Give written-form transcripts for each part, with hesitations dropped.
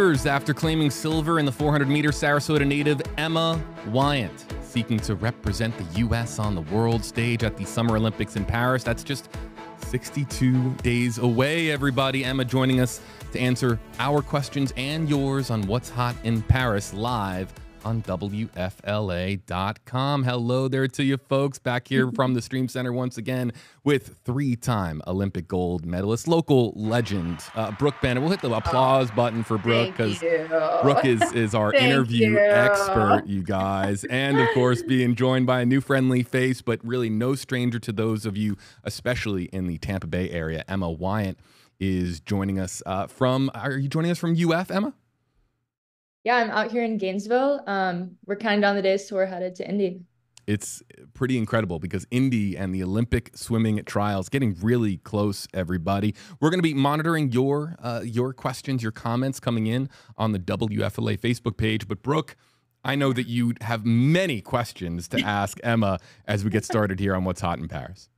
years after claiming silver in the 400-meter, Sarasota native Emma Weyant seeking to represent the U.S. on the world stage at the Summer Olympics in Paris. That's just 62 days away, everybody. Emma joining us to answer our questions and yours on what's hot in Paris live on WFLA.com. Hello there to you folks, back here from the Stream Center once again with three-time Olympic gold medalist, local legend, Brooke Bennett. We'll hit the applause button for Brooke because Brooke is our interview expert, you guys. And of course, being joined by a new friendly face, but really no stranger to those of you, especially in the Tampa Bay area. Emma Weyant is joining us are you joining us from UF, Emma? Yeah, I'm out here in Gainesville. We're counting down the days till we're headed to Indy. It's pretty incredible because Indy and the Olympic swimming trials getting really close, everybody. We're going to be monitoring your questions, your comments coming in on the WFLA Facebook page. But Brooke, I know that you have many questions to ask Emma as we get started here on What's Hot in Paris.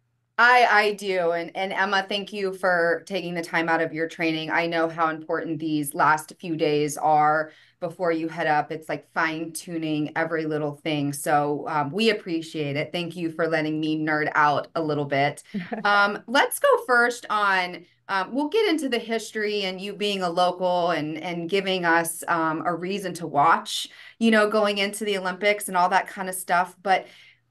I do. And Emma, thank you for taking the time out of your training. I know how important these last few days are before you head up. It's like fine tuning every little thing. So we appreciate it. Thank you for letting me nerd out a little bit. Let's go first on, we'll get into the history and you being a local and giving us a reason to watch, going into the Olympics and all that kind of stuff. But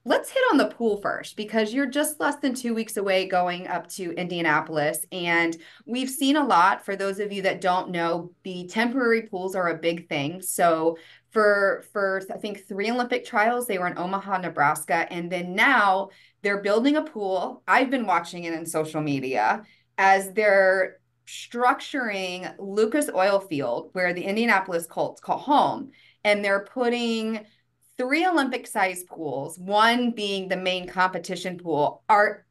let's hit on the pool first, because you're just less than 2 weeks away going up to Indianapolis. And we've seen a lot. For those of you that don't know, the temporary pools are a big thing. So for I think 3 Olympic trials, they were in Omaha, Nebraska. And then now they're building a pool. I've been watching it in social media as they're structuring Lucas Oil Field, where the Indianapolis Colts call home. And they're putting 3 Olympic-sized pools, one being the main competition pool. Are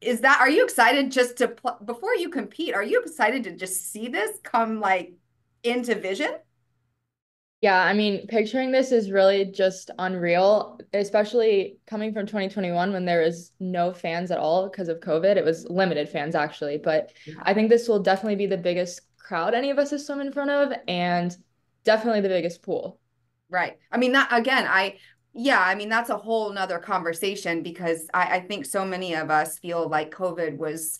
you excited just to before you compete? Are you excited to just see this come like into vision? Yeah, I mean, picturing this is really just unreal, especially coming from 2021 when there was no fans at all because of COVID. It was limited fans actually, but I think this will definitely be the biggest crowd any of us have swum in front of, and definitely the biggest pool. Right. I mean, that's a whole nother conversation, because I think so many of us feel like COVID was,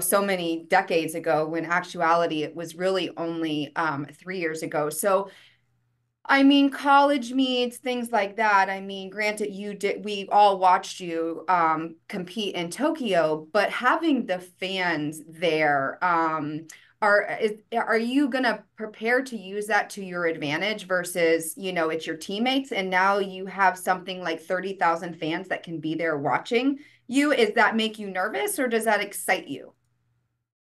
so many decades ago, when actuality, it was really only 3 years ago. So, I mean, college meets, things like that. I mean, granted, we all watched you compete in Tokyo, but having the fans there, are you going to prepare to use that to your advantage versus, it's your teammates, and now you have something like 30,000 fans that can be there watching you? Does that make you nervous, or does that excite you?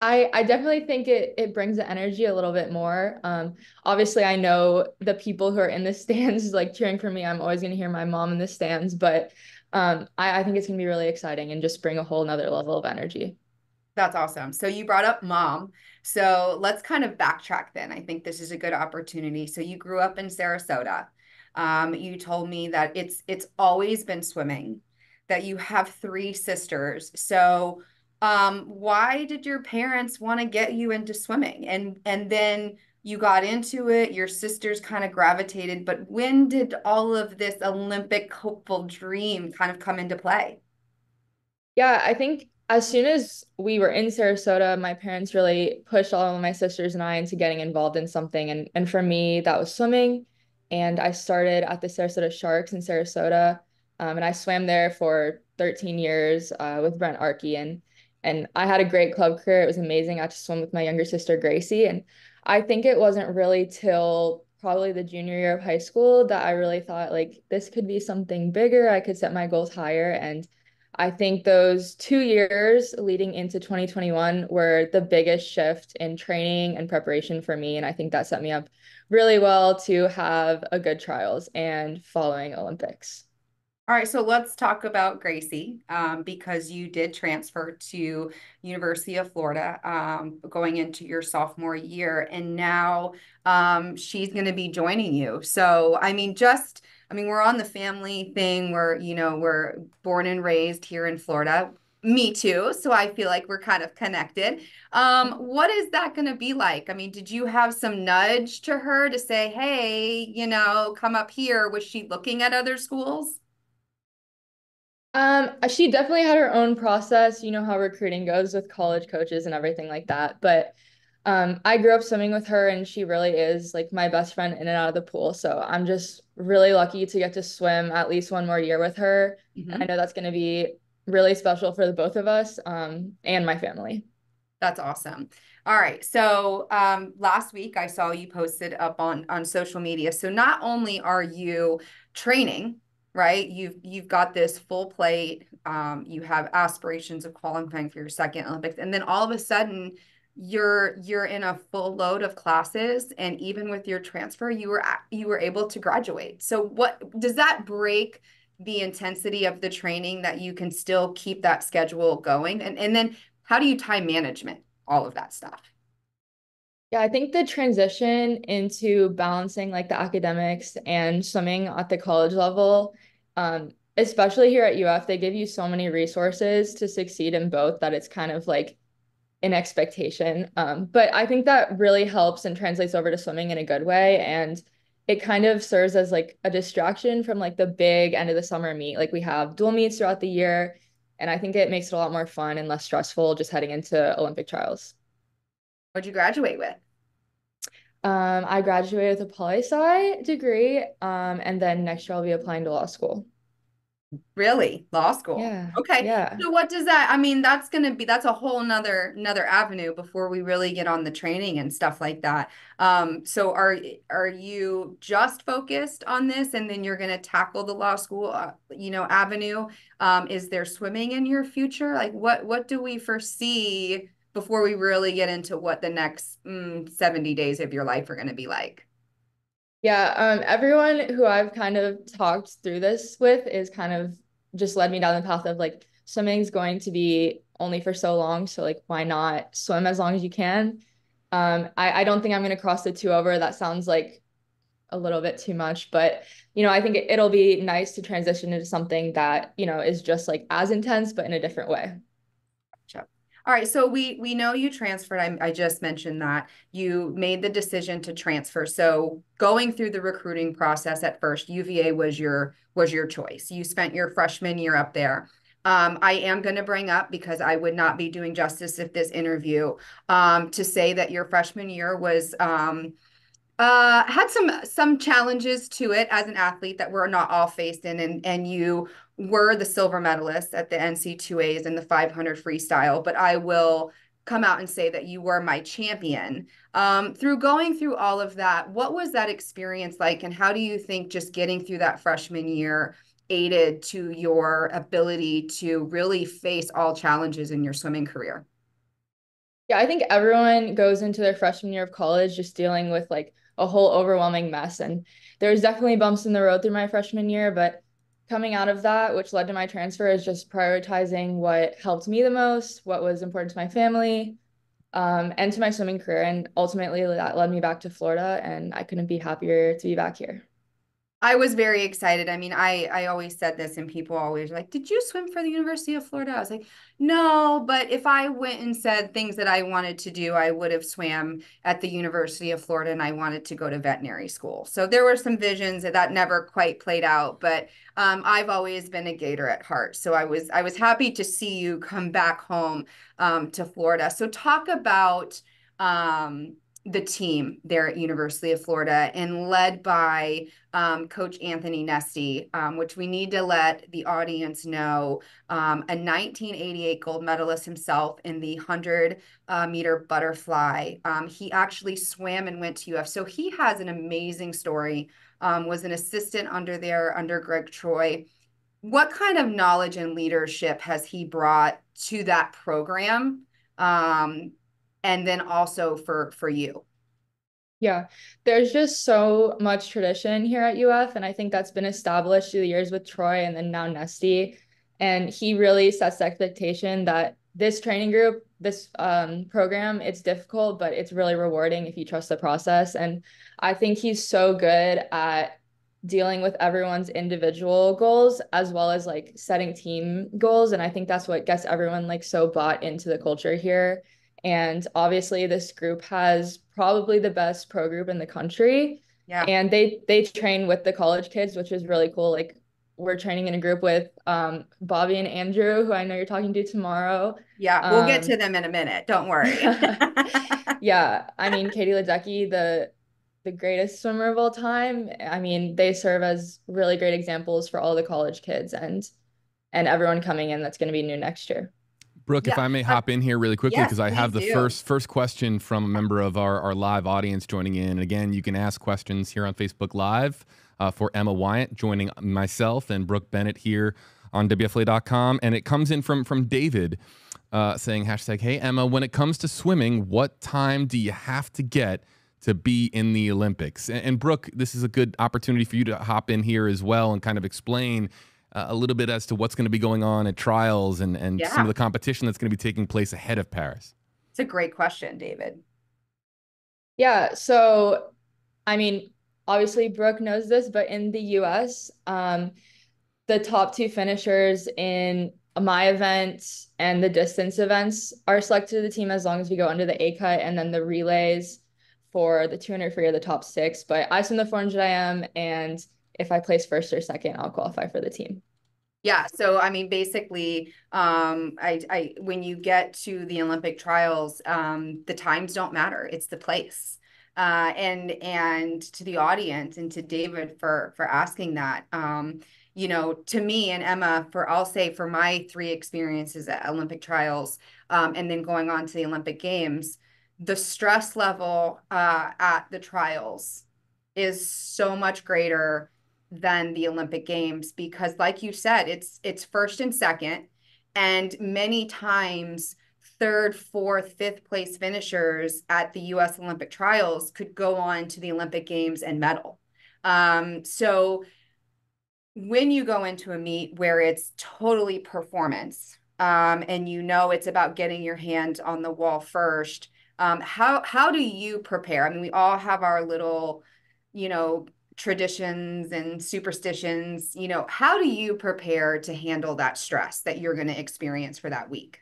I definitely think it brings the energy a little bit more. Obviously, I know the people who are in the stands like cheering for me. I'm always going to hear my mom in the stands, but I think it's going to be really exciting and just bring a whole nother level of energy. That's awesome. So you brought up mom. So let's kind of backtrack then. I think this is a good opportunity. So you grew up in Sarasota. You told me that it's always been swimming, that you have 3 sisters. So why did your parents want to get you into swimming? And then you got into it, your sisters kind of gravitated, but when did all of this Olympic hopeful dream kind of come into play? Yeah, I think as soon as we were in Sarasota, my parents really pushed all of my sisters and I into getting involved in something. And for me, that was swimming. And I started at the Sarasota Sharks in Sarasota. And I swam there for 13 years with Brent Arkey. And I had a great club career. It was amazing. I got to swim with my younger sister, Gracie. And I think it wasn't really till probably the junior year of high school that I really thought, like, this could be something bigger. I could set my goals higher. And I think those 2 years leading into 2021 were the biggest shift in training and preparation for me. And I think that set me up really well to have a good trials and following Olympics. All right, so let's talk about Gracie, because you did transfer to University of Florida going into your sophomore year, and now she's going to be joining you. So, I mean, we're on the family thing where, we're born and raised here in Florida. Me too. So I feel like we're kind of connected. What is that going to be like? I mean, did you have some nudge to her to say, hey, come up here? Was she looking at other schools? She definitely had her own process. You know how recruiting goes with college coaches and everything like that. But I grew up swimming with her, and she really is like my best friend in and out of the pool. So I'm just really lucky to get to swim at least one more year with her. And I Mhm. know that's going to be really special for the both of us, and my family. That's awesome. All right. So last week I saw you posted up on social media. So not only are you training, right? You've got this full plate. You have aspirations of qualifying for your second Olympics, and then all of a sudden you're in a full load of classes, and even with your transfer, you were able to graduate. So what does that break the intensity of the training that you can still keep that schedule going? And then how do you time management all of that stuff? Yeah, I think the transition into balancing like the academics and swimming at the college level, especially here at UF, they give you so many resources to succeed in both that it's kind of like an expectation. But I think that really helps and translates over to swimming in a good way. And it kind of serves as like a distraction from like the big end of the summer meet. Like we have dual meets throughout the year. And I think it makes it a lot more fun and less stressful just heading into Olympic trials. What'd you graduate with? I graduated with a poli-sci degree, and then next year I'll be applying to law school. Really? Law school. Yeah, Okay. yeah. So what does that, I mean, that's a whole another avenue before we really get on the training and stuff like that. So are you just focused on this and then you're going to tackle the law school, avenue? Is there swimming in your future? Like what do we foresee before we really get into what the next 70 days of your life are going to be like? Yeah, everyone who I've kind of talked through this with is kind of just led me down the path of like swimming's going to be only for so long, so like why not swim as long as you can? I don't think I'm gonna cross the two over. That sounds like a little bit too much, but I think it'll be nice to transition into something that, is just like as intense, but in a different way. Gotcha. All right, so we know you transferred. I just mentioned that you made the decision to transfer. So going through the recruiting process at first, UVA was your choice. You spent your freshman year up there. I am going to bring up because I would not be doing justice if this interview to say that your freshman year was had some challenges to it as an athlete that we're not all faced in, and you were the silver medalist at the NC2As in the 500 freestyle, but I will come out and say that you were my champion. Through going through all of that, what was that experience like, and how do you think just getting through that freshman year aided to your ability to really face all challenges in your swimming career? Yeah, I think everyone goes into their freshman year of college just dealing with like a whole overwhelming mess. And there's definitely bumps in the road through my freshman year, but coming out of that, which led to my transfer, is just prioritizing what helped me the most, what was important to my family, and to my swimming career. And ultimately, that led me back to Florida, and I couldn't be happier to be back here. I was very excited. I mean, I always said this, and people always like, "Did you swim for the University of Florida?" I was like, "No," but if I went and said things that I wanted to do, I would have swam at the University of Florida, and I wanted to go to veterinary school. So there were some visions that never quite played out, but I've always been a Gator at heart. So I was happy to see you come back home to Florida. So talk about the team there at University of Florida and led by Coach Anthony Nesty, which we need to let the audience know, a 1988 gold medalist himself in the 100-meter butterfly. He actually swam and went to UF. So he has an amazing story, was an assistant under Greg Troy. What kind of knowledge and leadership has he brought to that program? And then also for you. Yeah, there's just so much tradition here at UF, and I think that's been established through the years with Troy and then now Nesty. And he really sets the expectation that this training group, this program, it's difficult, but it's really rewarding if you trust the process. And I think he's so good at dealing with everyone's individual goals as well as like setting team goals. And I think that's what gets everyone like so bought into the culture here. And obviously this group has probably the best pro group in the country. Yeah. And they train with the college kids, which is really cool. Like we're training in a group with Bobby and Andrew, who I know you're talking to tomorrow. Yeah, we'll get to them in a minute. Don't worry. Yeah, I mean Katie Ledecky, the greatest swimmer of all time. I mean, they serve as really great examples for all the college kids and everyone coming in that's going to be new next year. Brooke, if I may hop in here really quickly, because I have the first question from a member of our live audience joining in. And again, you can ask questions here on Facebook Live for Emma Weyant, joining myself and Brooke Bennett here on WFLA.com. And it comes in from David saying, hashtag, hey, Emma, when it comes to swimming, what time do you have to get to be in the Olympics? And Brooke, this is a good opportunity for you to hop in here as well and kind of explain a little bit as to what's going to be going on at trials and some of the competition that's going to be taking place ahead of Paris. It's a great question, David. Yeah, so I mean, obviously Brooke knows this, but in the US, the top two finishers in my event and the distance events are selected to the team as long as we go under the A cut, and then the relays for the 200 free are the top six. But I swim the 400 IM, and if I place first or second, I'll qualify for the team. Yeah. So, I mean, basically, when you get to the Olympic trials, the times don't matter. It's the place. And to the audience and to David for asking that, you know, to me and Emma, I'll say for my 3 experiences at Olympic trials, and then going on to the Olympic Games, the stress level at the trials is so much greater than the Olympic Games, because like you said, it's first and second, and many times third, fourth, fifth place finishers at the US Olympic trials could go on to the Olympic Games and medal. So when you go into a meet where it's totally performance, and you know it's about getting your hand on the wall first, how do you prepare? I mean, we all have our little, you know, traditions and superstitions. You know, how do you prepare to handle that stress that you're going to experience for that week?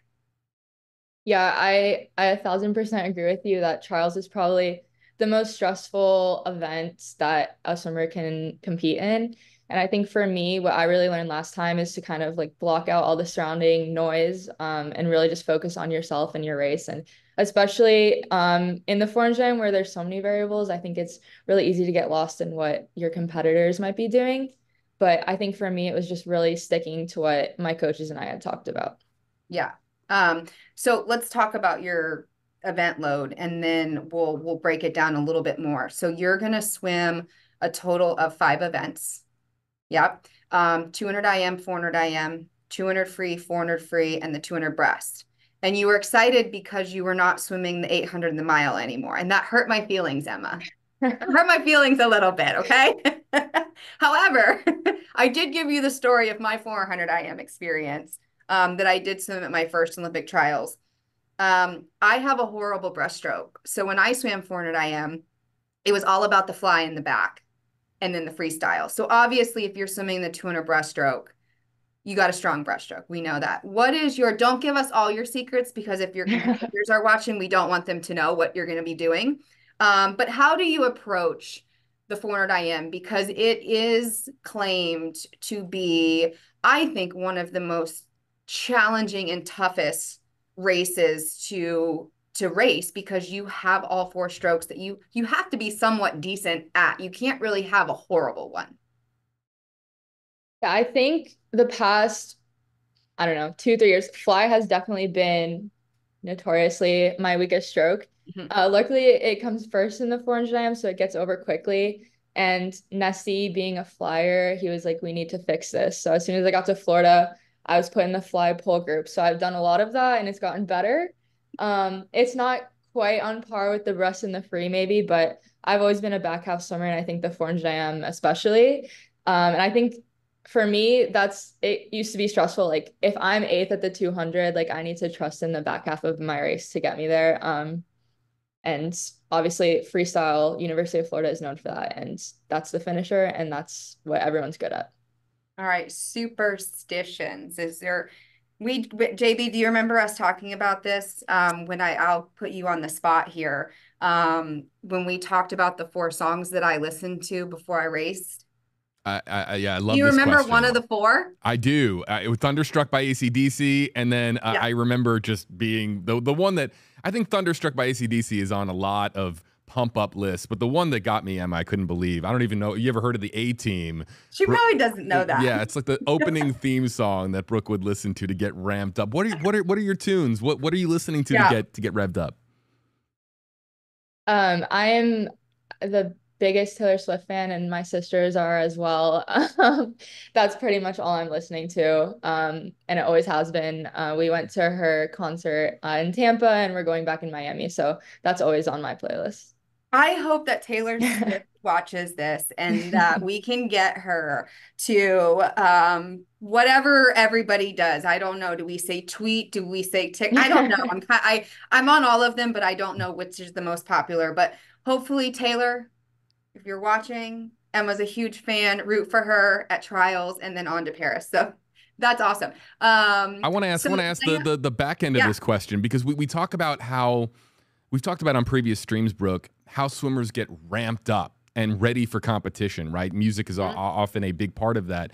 Yeah, I 1000% agree with you that trials is probably the most stressful event that a swimmer can compete in. And I think for me, what I really learned last time is to kind of like block out all the surrounding noise, and really just focus on yourself and your race. And especially in the 400 where there's so many variables, I think it's really easy to get lost in what your competitors might be doing. But I think for me, it was just really sticking to what my coaches and I had talked about. Yeah. So let's talk about your event load, and then we'll break it down a little bit more. So you're going to swim a total of 5 events. Yep. 200 IM, 400 IM, 200 free, 400 free, and the 200 breast. And you were excited because you were not swimming the 800 and the mile anymore. And that hurt my feelings, Emma. It hurt my feelings a little bit, okay? However, I did give you the story of my 400 IM experience, that I did swim at my first Olympic trials. I have a horrible breaststroke. So when I swam 400 IM, it was all about the fly in the back and then the freestyle. So obviously, if you're swimming the 200 breaststroke, you got a strong breaststroke. We know that. What is don't give us all your secrets, because if your competitors are watching, we don't want them to know what you're going to be doing. But how do you approach the 400 IM? Because it is claimed to be, I think, one of the most challenging and toughest races to race, because you have all 4 strokes that you have to be somewhat decent at. You can't really have a horrible one. Yeah, I think the past, I don't know, 2, 3 years, fly has definitely been notoriously my weakest stroke. Luckily, it comes first in the 400 IM, so it gets over quickly. And Nessie, being a flyer, he was like, we need to fix this. So as soon as I got to Florida, I was put in the fly pole group. So I've done a lot of that, and it's gotten better. It's not quite on par with the breast and the free maybe, but I've always been a back half swimmer, and I think the 400 IM especially. And I think for me, it used to be stressful. Like if I'm 8th at the 200, like I need to trust in the back half of my race to get me there. And obviously freestyle, University of Florida is known for that. And that's the finisher, and that's what everyone's good at. All right, superstitions. JB, do you remember us talking about this? I'll put you on the spot here. When we talked about the 4 songs that I listened to before I raced. Yeah, I Do love you this remember question. one of the 4? I do. It was Thunderstruck by AC/DC, and then Yeah. I remember just being the one that I think Thunderstruck by AC/DC is on a lot of pump up lists, but the one that got me, Emma, I couldn't believe. I don't even know. You ever heard of the A-Team? She probably doesn't know that. Yeah, it's like the opening theme song that Brooke would listen to get ramped up. What are your tunes? What are you listening to to get revved up? I am the biggest Taylor Swift fan, and my sisters are as well. That's pretty much all I'm listening to. And it always has been. We went to her concert in Tampa, and we're going back in Miami, so that's always on my playlist. I hope that Taylor Swift watches this and that we can get her to whatever everybody does. I don't know. Do we say tweet? Do we say tick? I don't know. I'm on all of them, but I don't know which is the most popular. But hopefully, Taylor, if you're watching, Emma's a huge fan. Root for her at trials and then on to Paris. So that's awesome. I want to ask the back end of this question, because we talk about how we've talked about on previous streams, Brooke, how swimmers get ramped up and ready for competition, right? Music is often a big part of that.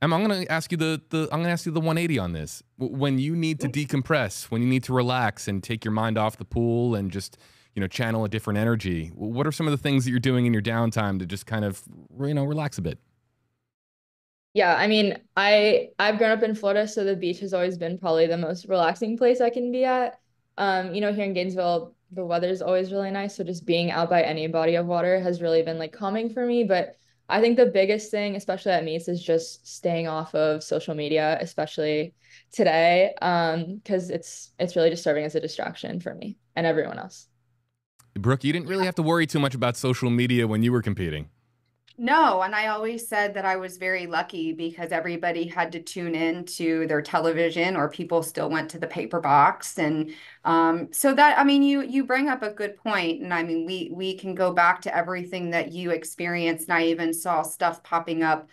Emma, I'm going to ask you the 180 on this. When you need to decompress, when you need to relax and take your mind off the pool and just, channel a different energy, what are some of the things that you're doing in your downtime to just kind of, relax a bit? Yeah, I mean, I've grown up in Florida, so the beach has always been probably the most relaxing place I can be at. Here in Gainesville, the weather's always really nice, so just being out by any body of water has really been like calming for me. But I think the biggest thing, especially at meets, is just staying off of social media, especially today, because it's really just serving as a distraction for me and everyone else. Brooke, you didn't really have to worry too much about social media when you were competing. No, and I always said that I was very lucky because everybody had to tune in to their television, or people still went to the paper box. And so that, I mean, you bring up a good point. And I mean, we can go back to everything that you experienced. And I even saw stuff popping up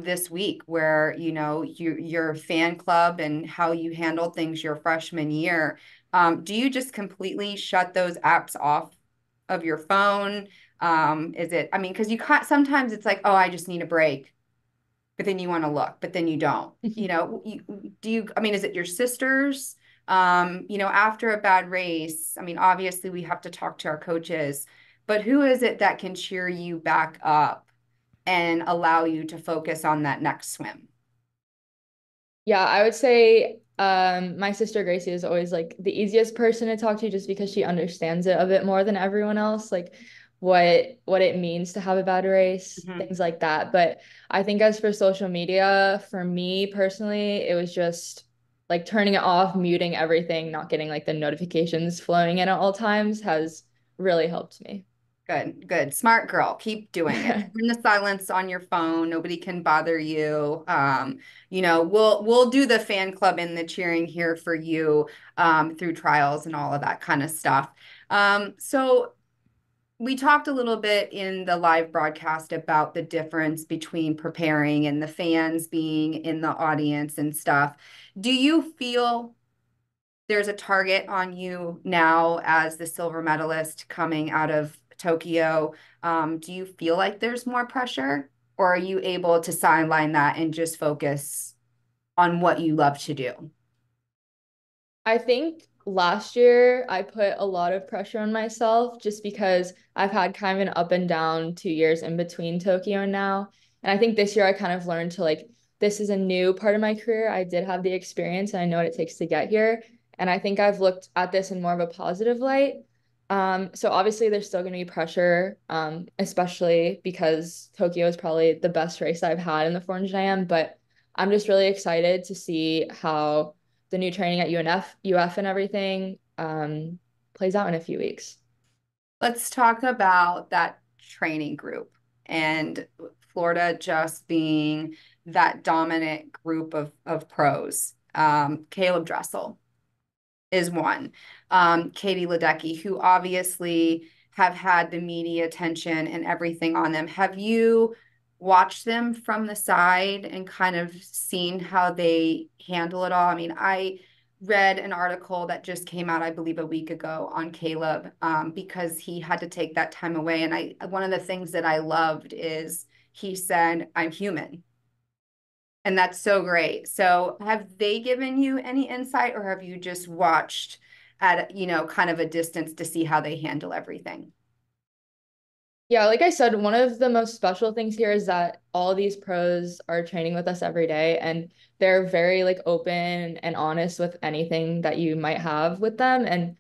this week where, your fan club and how you handled things your freshman year. Do you just completely shut those apps off of your phone? Because sometimes it's like, oh, I just need a break, but then you want to look, but then you don't, is it your sisters? After a bad race, I mean, obviously we have to talk to our coaches, but who is it that can cheer you back up and allow you to focus on that next swim? Yeah, I would say my sister Gracie is always like the easiest person to talk to, just because she understands it a bit more than everyone else, like what it means to have a bad race, things like that. But I think as for social media, for me personally, it was just like turning it off, muting everything, not getting like the notifications flowing in at all times has really helped me. Good. Smart girl. Keep doing it. Turn the silence on your phone. Nobody can bother you. We'll do the fan club and the cheering here for you through trials and all of that kind of stuff. So we talked a little bit in the live broadcast about the difference between preparing and the fans being in the audience and stuff. Do you feel there's a target on you now as the silver medalist coming out of Tokyo? Do you feel like there's more pressure, or are you able to sideline that and just focus on what you love to do? I think last year I put a lot of pressure on myself just because I've had kind of an up and down 2 years in between Tokyo and now. And I think this year I kind of learned to like, this is a new part of my career. I did have the experience and I know what it takes to get here. And I think I've looked at this in more of a positive light. So obviously there's still going to be pressure, especially because Tokyo is probably the best race I've had in the 400 IM, but I'm just really excited to see how the new training at UF and everything plays out in a few weeks. Let's talk about that training group and Florida just being that dominant group of pros. Caleb Dressel is one. Katie Ledecky, who obviously have had the media attention and everything on them. Have you watched them from the side and kind of seen how they handle it all? I mean, I read an article that just came out, I believe, a week ago on Caleb, because he had to take that time away. And one of the things that I loved is he said, "I'm human." And that's so great. So have they given you any insight, or have you just watched at, kind of a distance to see how they handle everything? Yeah, like I said, one of the most special things here is that all these pros are training with us every day, and they're very like open and honest with anything that you might have with them. And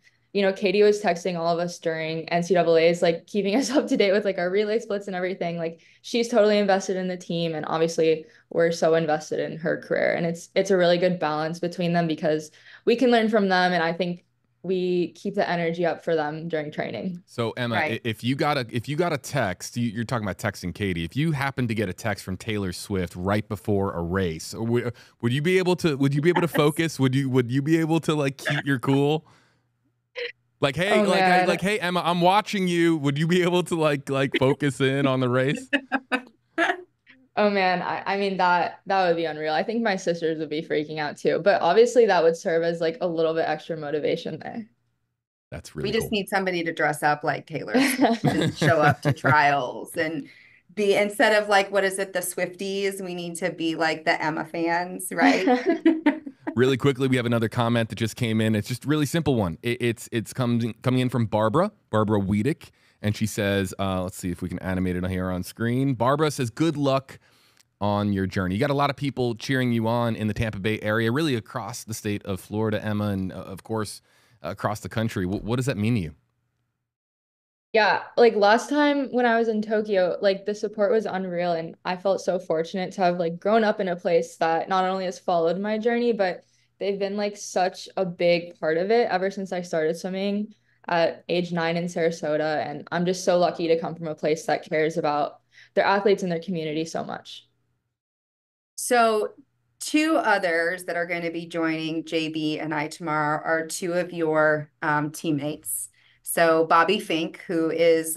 Katie was texting all of us during NCAA's, like keeping us up to date with like our relay splits and everything. Like she's totally invested in the team, and obviously we're so invested in her career. And it's a really good balance between them because we can learn from them, and I think we keep the energy up for them during training. So Emma, Right. if you got a text, you're talking about texting Katie. If you happen to get a text from Taylor Swift right before a race, would you be able to focus? Would you be able to like keep your cool? Like, hey, Oh man. like, hey, Emma, I'm watching you. Would you be able to like focus in on the race? Oh man, I mean that would be unreal. I think my sisters would be freaking out too, but obviously that would serve as like a little bit extra motivation there. That's We really just cool. need somebody to dress up like Taylor Swift and show up to trials and be, instead of like, what is it, the Swifties, we need to be like the Emma fans, right? Really quickly, we have another comment that just came in. It's just a really simple one. It's coming in from Barbara Wiedek, and she says, let's see if we can animate it here on screen. Barbara says, "Good luck on your journey." You got a lot of people cheering you on in the Tampa Bay area, really across the state of Florida, Emma, and of course across the country. What does that mean to you? Yeah, like last time when I was in Tokyo, like the support was unreal, and I felt so fortunate to have like grown up in a place that not only has followed my journey, but they've been like such a big part of it ever since I started swimming at age 9 in Sarasota. And I'm just so lucky to come from a place that cares about their athletes and their community so much. So two others that are going to be joining JB and I tomorrow are two of your teammates. So Bobby Fink, who is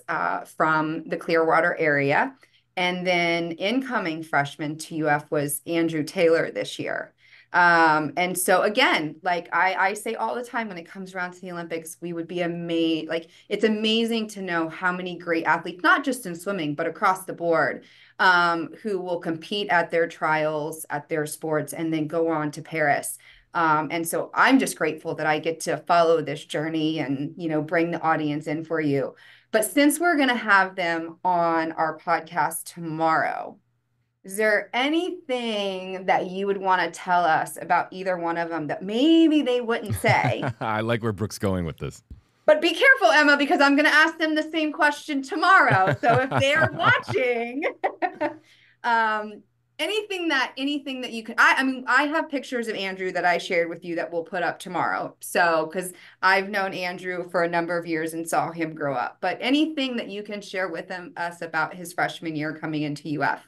from the Clearwater area, and then incoming freshman to UF was Andrew Taylor this year. And so again, like I say all the time when it comes around to the Olympics, we would be amazed. Like it's amazing to know how many great athletes, not just in swimming, but across the board, who will compete at their trials, at their sports, and then go on to Paris. And so I'm just grateful that I get to follow this journey and, bring the audience in for you. But since we're going to have them on our podcast tomorrow, is there anything that you would want to tell us about either one of them that maybe they wouldn't say? I like where Brooke's going with this. But be careful, Emma, because I'm going to ask them the same question tomorrow. So if they're watching, um, anything that you can, I mean, I have pictures of Andrew that I shared with you that we'll put up tomorrow. So, because I've known Andrew for a number of years and saw him grow up, but anything that you can share with us about his freshman year coming into UF.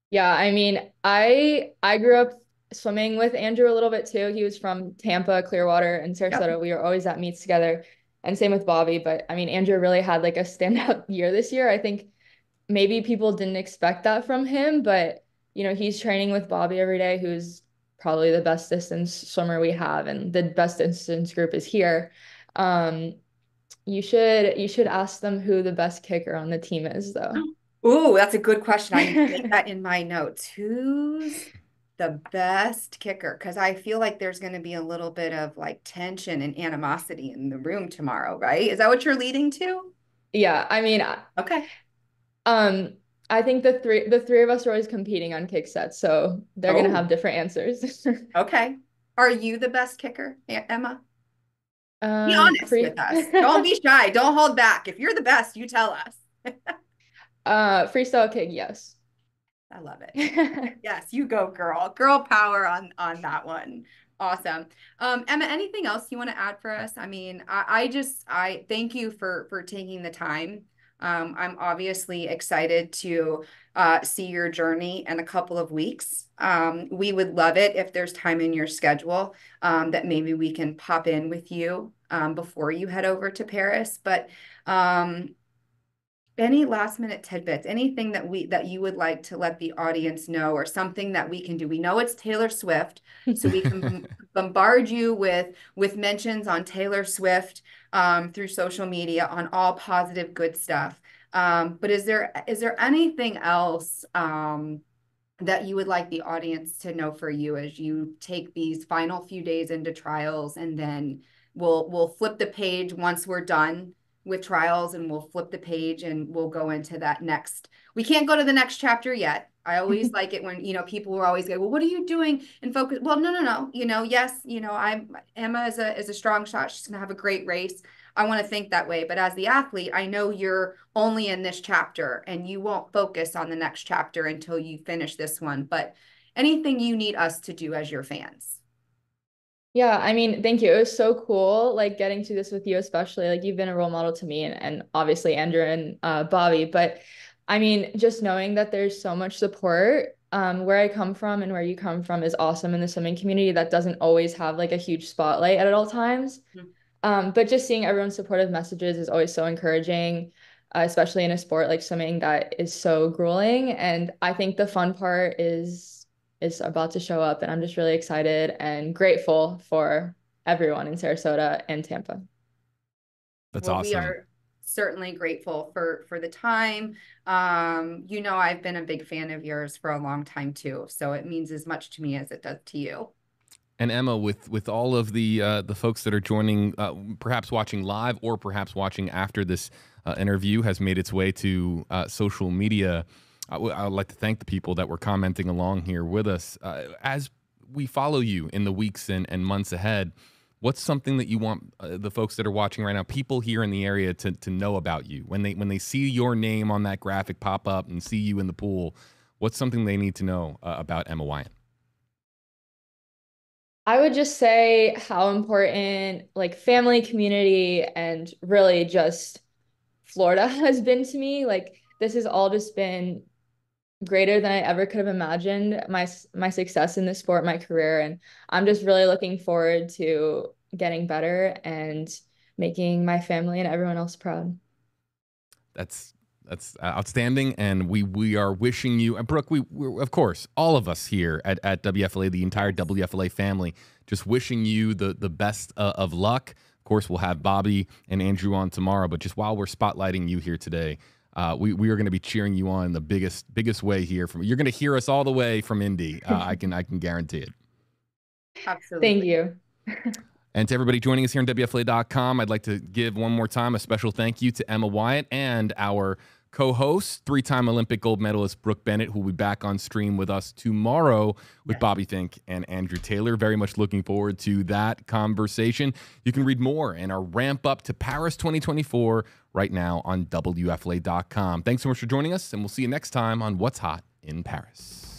Yeah, I mean, I grew up swimming with Andrew a little bit too. He was from Tampa, Clearwater, and Sarasota. Yep. We were always at meets together, and same with Bobby. But I mean, Andrew really had like a standout year this year. I think maybe people didn't expect that from him, but he's training with Bobby every day, who's probably the best distance swimmer we have, and the best distance group is here. Um, you should ask them who the best kicker on the team is, though. Oh, that's a good question. I need to make that in my notes. Who's the best kicker? Because I feel like there's going to be a little bit of like tension and animosity in the room tomorrow, right? Is that what you're leading to? Yeah, I mean, Okay. um, I think the three of us are always competing on kick sets, so they're gonna Oh, have different answers. okay. Are you the best kicker, Emma? Be honest Free with us. Don't be shy. Don't hold back. If you're the best, you tell us. freestyle kick, yes. I love it. Yes, you go, girl. Girl power on that one. Awesome. Emma, anything else you want to add for us? I mean, I thank you for taking the time. I'm obviously excited to see your journey in a couple of weeks. We would love it if there's time in your schedule that maybe we can pop in with you before you head over to Paris. But any last minute tidbits, anything that you would like to let the audience know, or something that we can do? We know it's Taylor Swift, so we can bombard you with mentions on Taylor Swift through social media on all positive, good stuff. But is there anything else that you would like the audience to know for you as you take these final few days into trials, and then we'll flip the page once we're done with trials, and we'll flip the page and we'll go into that next. We can't go to the next chapter yet. I always like it when, people will always go, well, what are you doing in focus? Well, no. Yes, Emma is a strong shot. She's going to have a great race. I want to think that way. But as the athlete, I know you're only in this chapter and you won't focus on the next chapter until you finish this one. But anything you need us to do as your fans? Yeah, I mean, thank you. It was so cool, like getting to this with you, especially like you've been a role model to me, and obviously Andrew and Bobby. But I mean, just knowing that there's so much support where I come from and where you come from is awesome in the swimming community that doesn't always have like a huge spotlight at all times. But just seeing everyone's supportive messages is always so encouraging, especially in a sport like swimming that is so grueling. And I think the fun part is about to show up, and I'm just really excited and grateful for everyone in Sarasota and Tampa. That's awesome. We are certainly grateful for the time. I've been a big fan of yours for a long time too, so it means as much to me as it does to you. And Emma, with all of the folks that are joining, perhaps watching live or perhaps watching after this interview has made its way to social media, I would like to thank the people that were commenting along here with us. As we follow you in the weeks and months ahead, what's something that you want the folks that are watching right now, people here in the area, to know about you? When they see your name on that graphic pop up and see you in the pool, what's something they need to know about Emma Weyant? I would just say how important like family, community, and really just Florida has been to me. Like this has all just been greater than I ever could have imagined, my success in this sport, my career. And I'm just really looking forward to getting better and making my family and everyone else proud. That's outstanding. And we are wishing you, and Brooke, we're, of course, all of us here at WFLA, the entire WFLA family, just wishing you the best of luck. Of course, we'll have Bobby and Andrew on tomorrow, but just while we're spotlighting you here today, we are going to be cheering you on in the biggest way here. You're going to hear us all the way from Indy. I can guarantee it. Absolutely. Thank you. And to everybody joining us here on WFLA.com, I'd like to give one more time a special thank you to Emma Weyant and our co-host, three-time Olympic gold medalist Brooke Bennett, who will be back on stream with us tomorrow with Bobby Fink and Andrew Taylor. Very much looking forward to that conversation. You can read more in our ramp up to Paris 2024 right now on WFLA.com. Thanks so much for joining us, and we'll see you next time on What's Hot in Paris.